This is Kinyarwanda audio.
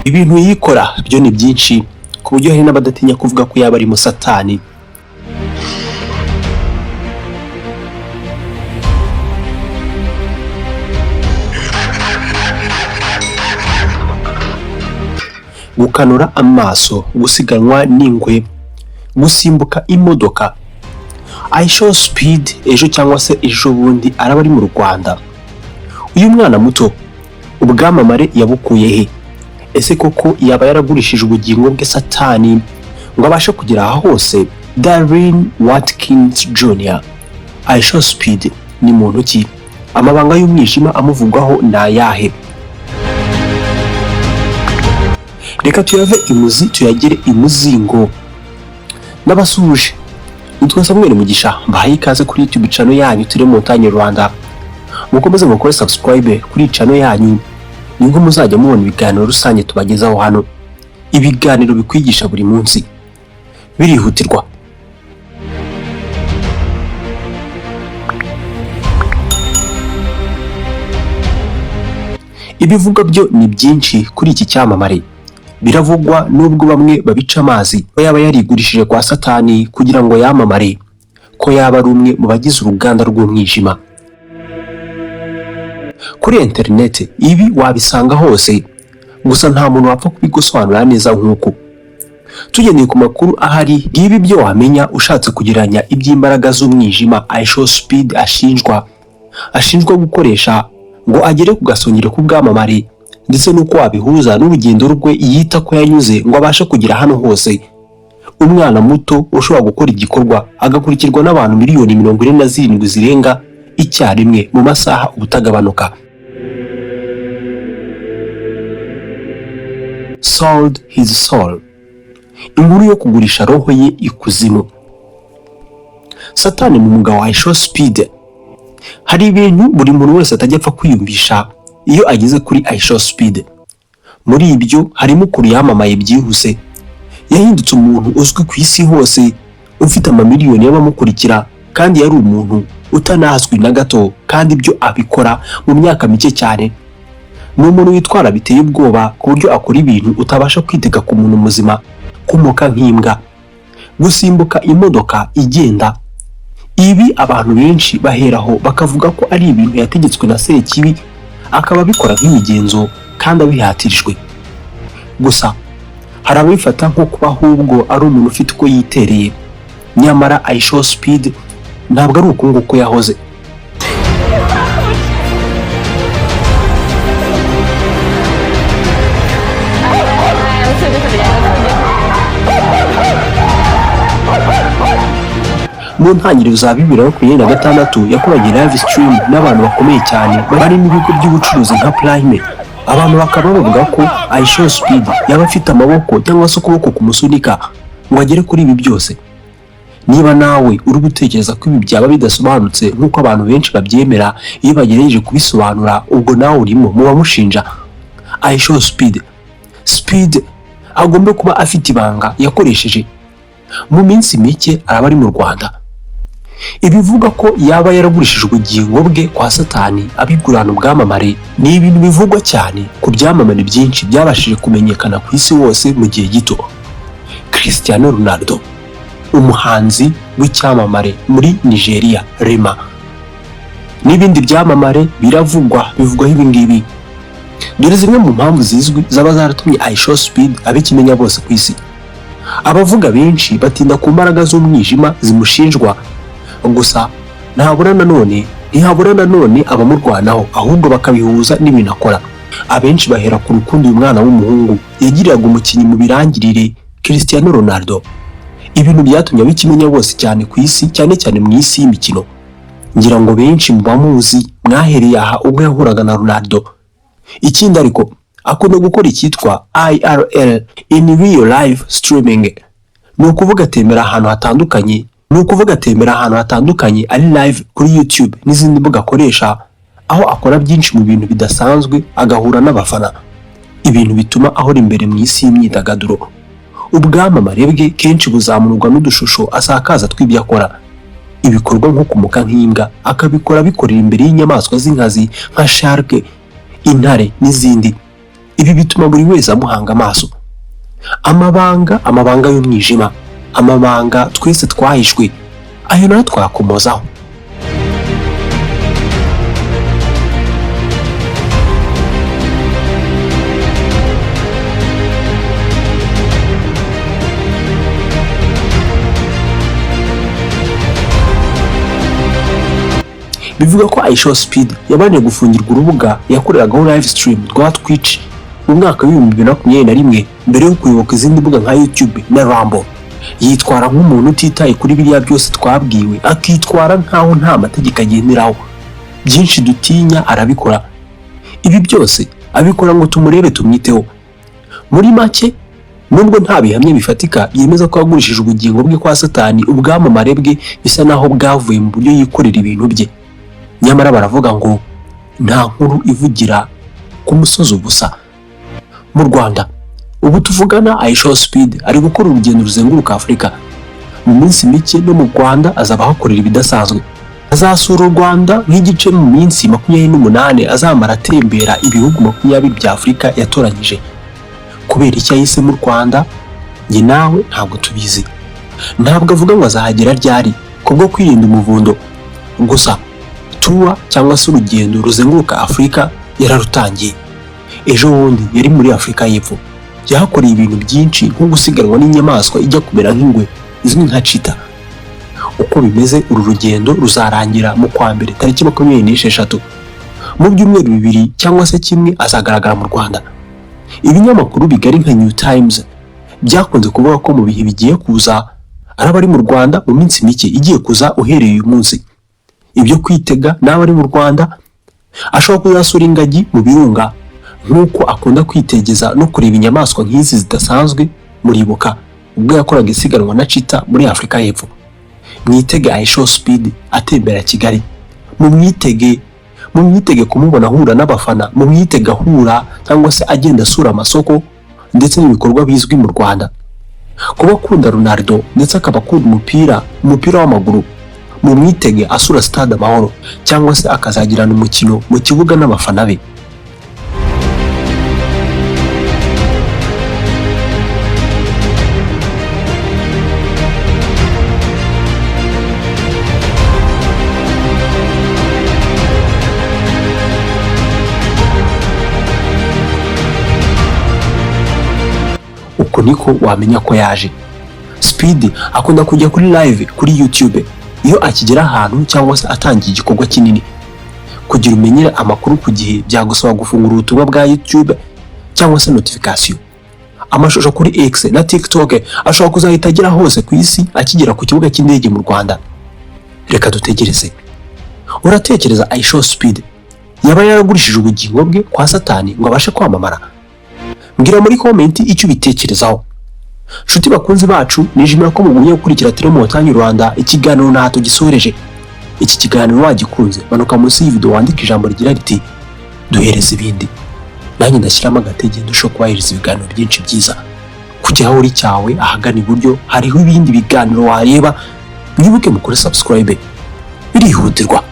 ibintu yikora byo ni byinshi ku buryo hari n'abadatinya kuvuga ko yaba ari mu satani. Gukanura amaso, gusiganwa n'ingwe, gusimbuka imodoka. IshowSpeed ejo cyangwa se ejo bundi araba ari mu Rwanda. Uyu mwana muto ubwamamare yabukuye he? Ese koko yaba yaragurishije ubugingo bwe satani ngo abashe kugera aha hose? Darren Watkins Jr. IshowSpeed ni muntu ki? Amabanga y'umwijima amuvugwaho na yahe? Reka tuyave imuzi tuyagere imuzingo. N'abasuje nitwa Samuel Mugisha, mbahaye ikaze kuri YouTube channel yanyu Télé Montagne Rwanda. Mukomeze mukore subscribe kuri channel yanyu, nibwo muzajya mubona ibiganiro rusange tubagezaho hano. Ibiganiro bikwigisha buri munsi, birihutirwa. Ibivuga byo ni byinshi kuri iki cyamamare. Biravugwa nubwo bamwe babica amazi ko yaba yarigurishije kwa satani kugira ngo yamamare, ko yaba ari umwe mu bagize uruganda rw'umwijima. Kuri internet ibi wabisanga hose, gusa nta muntu wapfa kubigusobanura neza nk'uko. Tugendeye ku makuru ahari, ibi byo wamenya ushatse kugeranya iby'imbaraga z'umwijima IshowSpeed ashinjwa gukoresha ngo agere ku gasongero k'ubwamamare, ndetse nuko wabihuza n'urugendo rwe yita ko yanyuze ngo abashe kugira hano hose. Umwana muto ushobora gukora igikorwa agakurikirwa n'abantu miliyoni 47 zirenga icyarimwe mu masaha ubutagabanuka. Sold his soul. Inkuru yo kugurisha roho ye ikuzimu. Satani mu mwuga wa IshowSpeed. Hari ibintu buri muntu wese atajya apfa kwiyumvisha iyo ageze kuri IshowSpeed. Muri ibyo harimo kuri yamamaye byihuse. Yahindutse umuntu uzwi ku isi hose, ufite amamiliyoni y'abamukurikira, kandi yari umuntu utanazwi na gato, kandi ibyo abikora mu myaka mike cyane. Ni umuntu witwara biteye ubwoba ku buryo akora ibintu utabasha kwitega ku muntu muzima, kumoka nk'imbwa, gusimbuka imodoka igenda. Ibi abantu benshi baheraho bakavuga ko ari ibintu yategetswe na Sekibi, akaba abikora nk'imigenzo kandi abihatirijwe. Gusa hari abifata nko kuba ahubwo ari umuntu ufite uko yitereye. Nyamara IshowSpeed ntabwo ari uko nguko yahoze. Mu ntangiriro za 2026 yakoranye live stream n'abantu bakomeye cyane bari mu bigo by'ubucuruzi nka Prime. Abantu bakaba bavuga ko IshowSpeed yaba afite amaboko cyangwa se ukuboko kumusunika ngo agere kuri ibi byose. Niba nawe uri gutekereza ko ibi byaba bidasobanutse nk'uko abantu benshi babyemera iyo bagerageje kubisobanura, ubwo nawe urimo mu bamushinja. IshowSpeed agomba kuba afite ibanga yakoresheje. Mu minsi mike araba ari mu Rwanda. Ibivuga ko yaba yaragurishije ubugingo bwe kwa satani abigurana ubwamamare ni ibintu bivugwa cyane ku byamamare byinshi byabashije kumenyekana ku isi hose mu gihe gito. Cristiano Ronaldo, umuhanzi w'icyamamare muri Nigeria, Rema, n'ibindi byamamare bivugwaho ibi ngibi. Dore zimwe mu mpamvu zizwi zaba zaratumye IshowSpeed abikimenya bose ku isi. Abavuga benshi batinda ku mbaraga z'umwijima zimushinjwa, gusa ntihabura nanone abamurwanaho, ahubwo bakabihuza n'ibintu akora. Abenshi bahera ku rukundo uyu mwana w'umuhungu yagiriraga umukinnyi mu birangirire Cristiano Ronaldo. Ibintu byatumye abikimenya bose cyane ku isi, cyane cyane mu isi y'imikino. Ngira ngo benshi mu bamuzi mwahereye aha ubwo yahuraga na Ronaldo. Ikindi ariko akunda gukora icyitwa IRL, in real life streaming. Ni ukuvuga atembera ahantu hatandukanye ari live kuri YouTube n'izindi mbuga akoresha, aho akora byinshi mu bintu bidasanzwe, agahura n'abafana. Ibintu bituma ahora imbere mu isi y'imyidagaduro. Ubwamamare bwe kenshi buzamurwa n'udushusho asakaza tw'ibyo akora. Ibikorwa nko kumuka nk'imbwa akabikora bikorera imbere y'inyamaswa z'inkazi nka shark, intare n'izindi. Ibi bituma buri wese amuhanga amaso. Amabanga y'umwijima, amabanga twese twahishwe, ayo nayo twakomozaho. Bivuga ko IshowSpeed yabanje gufungirwa urubuga yakoreragaho live stream rwa Twitch mu mwaka wa 2021 mbere yo kuyoboka izindi mbuga nka YouTube na Rumble. Yitwara nk'umuntu utitaye kuri biriya byose twabwiwe, akitwara nkaho nta mategeko agenderaho. Byinshi dutinya arabikora. Ibi byose abikora ngo tumurebe tumwiteho. Muri make, nubwo nta bihamye bifatika yemeza ko yagurishije ubugingo bwe kwa Satani, ubwamamare bwe bisa naho bwavuye mu buryo yikorera ibintu bye. Nyamara baravuga ngo nta nkuru ivugira ku musozi ubusa. Mu Rwanda ubu tuvugana, IshowSpeed ari gukora urugendo ruzenguruka Afurika. Mu minsi mike no mu Rwanda azaba hakorera ibidasanzwe. Azasura u Rwanda nk'igice mu minsi 28 azamara atembera ibihugu 20 bya Afurika yatoranyije. Kubera icyo yahise mu Rwanda, njye nawe ntabwo tubizi. Ntabwo avuga ngo azahagera ryari kubwo kwirinda umuvundo. Gusa tuwa cyangwa se urugendo ruzenguruka Afurika yararutangiye. Ejo bundi yari muri Afurika y'Epfo. Yahakoreye ibintu byinshi nko gusiganwa n'inyamaswa ijya kumera nk'ingwe izwi nka cheetah. Uko bimeze, uru rugendo ruzarangira mu kwa mbere tariki 26. Mu byumweru 2 cyangwa se kimwe azagaragara mu Rwanda. Ibinyamakuru bigari nka New Times byakunze kuvuga ko mu bihe bigiye kuza araba ari mu Rwanda mu minsi mike igiye kuza uhereye uyu munsi. Ibyo kwitega nawe ari mu Rwanda, ashobora kuzasura ingagi mu birunga nk'uko akunda kwitegeza no kureba inyamaswa nk'izi zidasanzwe. Muribuka ubwo yakoraga isiganwa na cheetah muri Afurika y'Epfo. Mwitege IshowSpeed atembera Kigali. Mumwitege kumubona ahura n'abafana, mumwitege ahura cyangwa se agenda asura amasoko ndetse n'ibikorwa bizwi mu Rwanda. Kuba akunda Ronaldo ndetse akaba akunda umupira w'amaguru, mumwitege asura stade Amahoro cyangwa se akazagirana umukino mu kibuga n'abafana be. Uko niko wamenya ko yaje. Speed akunda kujya kuri live kuri YouTube iyo akigera ahantu cyangwa se atangiye igikorwa kinini. Kugira umenyere amakuru ku gihe byagusaba gufungura ubutumwa bwa YouTube cyangwa se notification. Amashusho kuri X na TikTok ashobora kuzahita agera hose ku isi akigera ku kibuga cy'indege mu Rwanda. Reka dutegereze. Uratekereza IshowSpeed yaba yaragurishije ubugingo bwe kwa Satani ngo abashe kwamamara? Mbwira muri comment icyo bitekerezaho. Shuti bakunzi bacu, nijimira ko mugumye gukurikira Télé Montagne Rwanda. Ikiganiro nato gisoreje. Iki kiganiro wagikunze, manuka munsi y'ivideo wandika ijambo rigira riti duhereze ibindi. Nanjye ndashyiramo agatege ndusho kubahiriza ibiganiro byinshi byiza. Kujya aho uri cyawe ahagana iburyo hariho ibindi biganiro wareba. Mwibuke mukore subscribe. Birihutirwa.